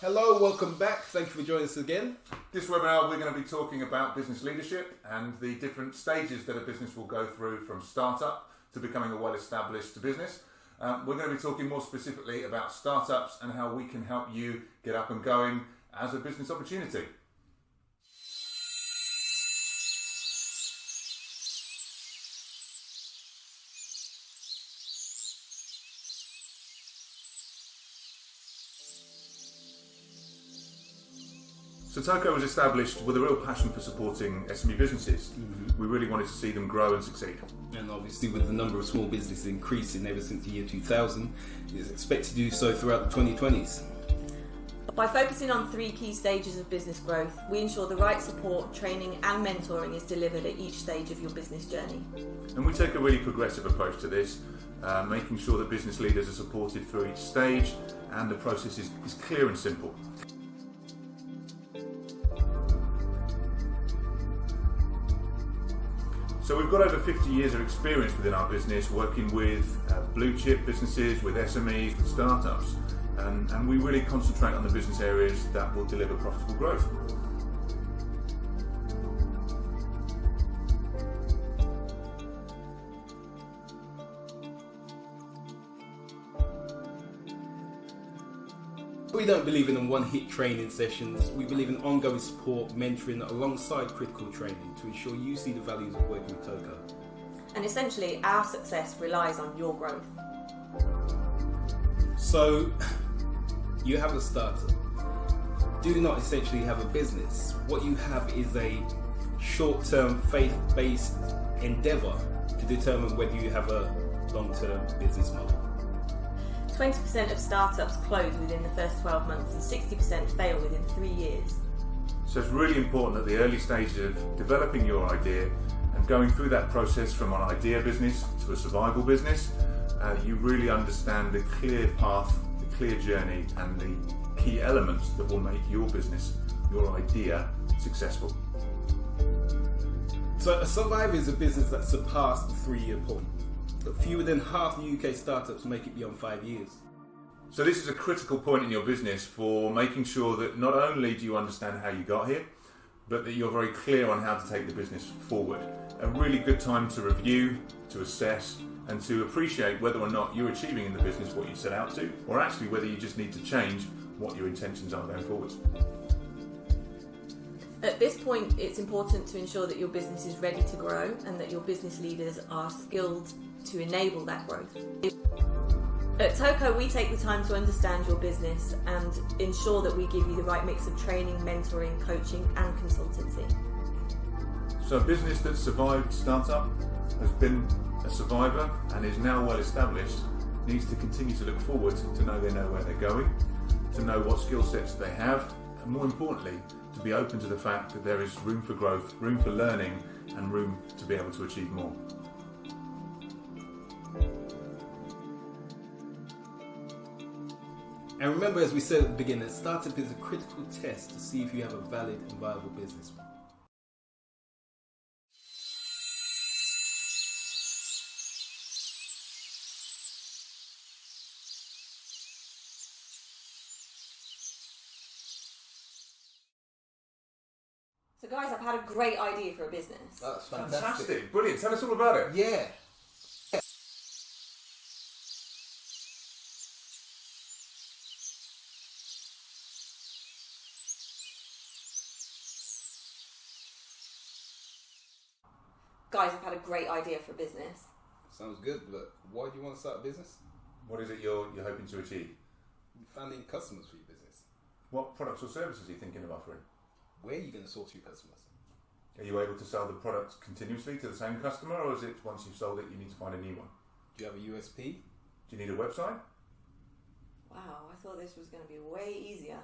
Hello, welcome back. Thank you for joining us again. This webinar we're going to be talking about business leadership and the different stages that a business will go through from startup to becoming a well-established business. We're going to be talking more specifically about startups and how we can help you get up and going as a business opportunity. So ToCo was established with a real passion for supporting SME businesses. We really wanted to see them grow and succeed. And obviously with the number of small businesses increasing ever since the year 2000, it's expected to do so throughout the 2020s. By focusing on 3 key stages of business growth, we ensure the right support, training and mentoring is delivered at each stage of your business journey. And we take a really progressive approach to this, making sure that business leaders are supported through each stage and the process is clear and simple. So we've got over 50 years of experience within our business working with blue chip businesses, with SMEs, with startups, and we really concentrate on the business areas that will deliver profitable growth. We don't believe in one-hit training sessions. We believe in ongoing support, mentoring alongside critical training to ensure you see the values of working with ToCo. And essentially, our success relies on your growth. So, you have a startup. Do not essentially have a business. What you have is a short-term, faith-based endeavour to determine whether you have a long-term business model. 20% of startups close within the first 12 months and 60% fail within 3 years. So it's really important at the early stage of developing your idea and going through that process from an idea business to a survival business, you really understand the clear path, the clear journey and the key elements that will make your business, your idea, successful. So a survivor is a business that surpassed the 3-year point. But fewer than half the UK startups make it beyond 5 years. So this is a critical point in your business for making sure that not only do you understand how you got here, but that you're very clear on how to take the business forward. A really good time to review, to assess, and to appreciate whether or not you're achieving in the business what you set out to, or actually whether you just need to change what your intentions are going forwards. At this point, it's important to ensure that your business is ready to grow and that your business leaders are skilled to enable that growth. At ToCo, we take the time to understand your business and ensure that we give you the right mix of training, mentoring, coaching and consultancy. So a business that survived startup, has been a survivor and is now well established, needs to continue to look forward, to know they know where they're going, to know what skill sets they have, and more importantly, to be open to the fact that there is room for growth, room for learning and room to be able to achieve more. And remember, as we said at the beginning, startup is a critical test to see if you have a valid and viable business. So guys, I've had a great idea for a business. That's Fantastic, brilliant. Tell us all about it. Yeah. Guys, I've had a great idea for a business. Sounds good, but why do you want to start a business? What is it you're hoping to achieve? Finding customers for your business. What products or services are you thinking of offering? Where are you going to source your customers? Are you able to sell the product continuously to the same customer, or is it once you've sold it you need to find a new one? Do you have a USP? Do you need a website? Wow, I thought this was going to be way easier.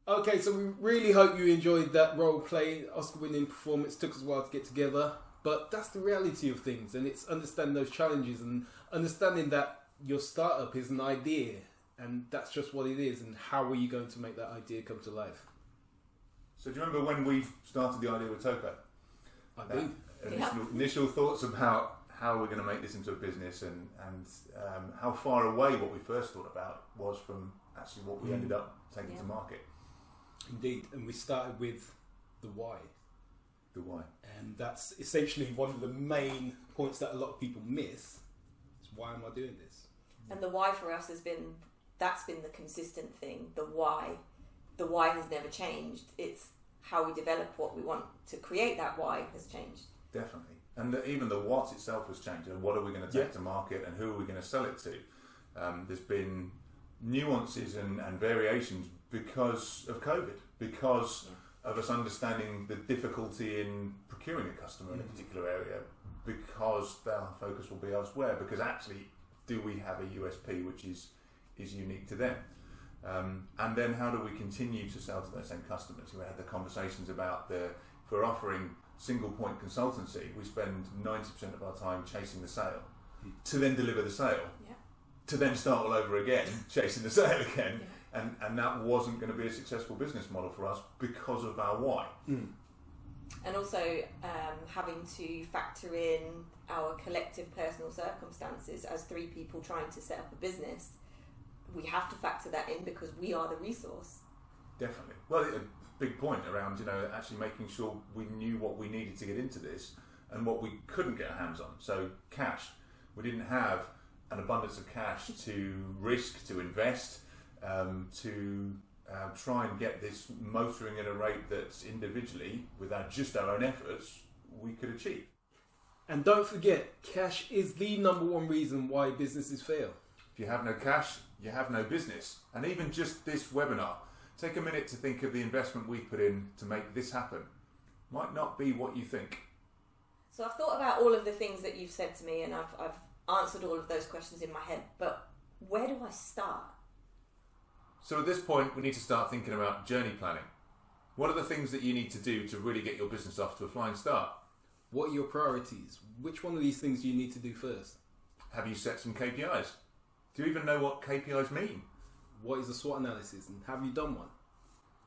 Okay, so we really hope you enjoyed that role play, Oscar-winning performance. Took us a while to get together, but that's the reality of things, and it's understanding those challenges and understanding that your startup is an idea, and that's just what it is, and how are you going to make that idea come to life? So do you remember when we started the idea with ToCo? I do. Initial thoughts about how are we going to make this into a business, and how far away what we first thought about was from actually what we ended up taking to market. Indeed, and we started with the why. The why. And that's essentially one of the main points that a lot of people miss. Is why am I doing this? And the why for us that's been the consistent thing. The why has never changed. It's how we develop what we want to create. That why has changed. Definitely. And even the what itself has changed. And what are we going to take to market, and who are we going to sell it to? There's been nuances and variations because of COVID, because of us understanding the difficulty in procuring a customer in a particular area, because our focus will be elsewhere, because actually do we have a USP which is unique to them? And then how do we continue to sell to those same customers? We had the conversations about if we're offering single point consultancy, we spend 90% of our time chasing the sale to then deliver the sale, to then start all over again, chasing the sale again. And that wasn't going to be a successful business model for us because of our why. And also having to factor in our collective personal circumstances as 3 people trying to set up a business. We have to factor that in because we are the resource. Definitely. Well, a big point around, actually making sure we knew what we needed to get into this and what we couldn't get our hands on. So cash. We didn't have an abundance of cash to risk, to invest, to try and get this motoring at a rate that individually, without just our own efforts, we could achieve. And don't forget, cash is the number one reason why businesses fail. If you have no cash, you have no business. And even just this webinar, take a minute to think of the investment we've put in to make this happen. Might not be what you think. So I've thought about all of the things that you've said to me, and I've answered all of those questions in my head, but where do I start? So at this point, we need to start thinking about journey planning. What are the things that you need to do to really get your business off to a flying start? What are your priorities? Which one of these things do you need to do first? Have you set some KPIs? Do you even know what KPIs mean? What is a SWOT analysis, and have you done one?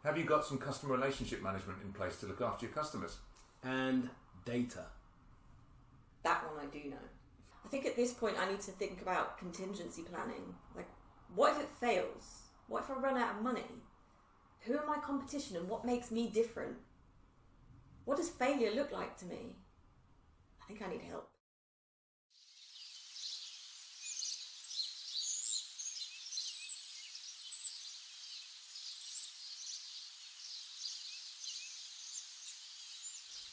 Have you got some customer relationship management in place to look after your customers? And data. That one I do know. I think at this point I need to think about contingency planning. Like, what if it fails? What if I run out of money? Who are my competition and what makes me different? What does failure look like to me? I think I need help.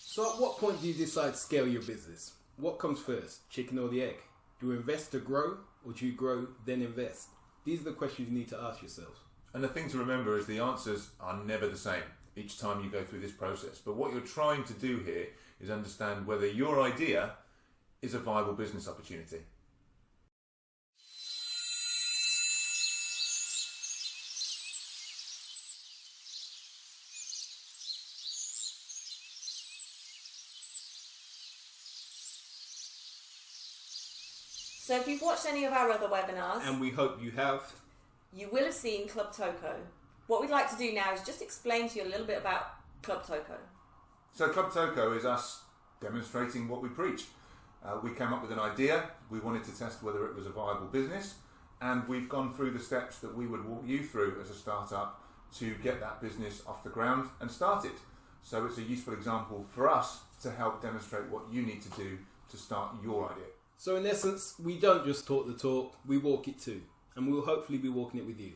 So at what point do you decide to scale your business? What comes first, chicken or the egg? Do you invest to grow, or do you grow then invest? These are the questions you need to ask yourselves. And the thing to remember is the answers are never the same each time you go through this process. But what you're trying to do here is understand whether your idea is a viable business opportunity. So if you've watched any of our other webinars, And we hope you have. you will have seen Club ToCo. What we'd like to do now is just explain to you a little bit about Club ToCo. So Club ToCo is us demonstrating what we preach. We came up with an idea, we wanted to test whether it was a viable business, and we've gone through the steps that we would walk you through as a startup to get that business off the ground and started. So it's a useful example for us to help demonstrate what you need to do to start your idea. So in essence, we don't just talk the talk, we walk it too. And we'll hopefully be walking it with you.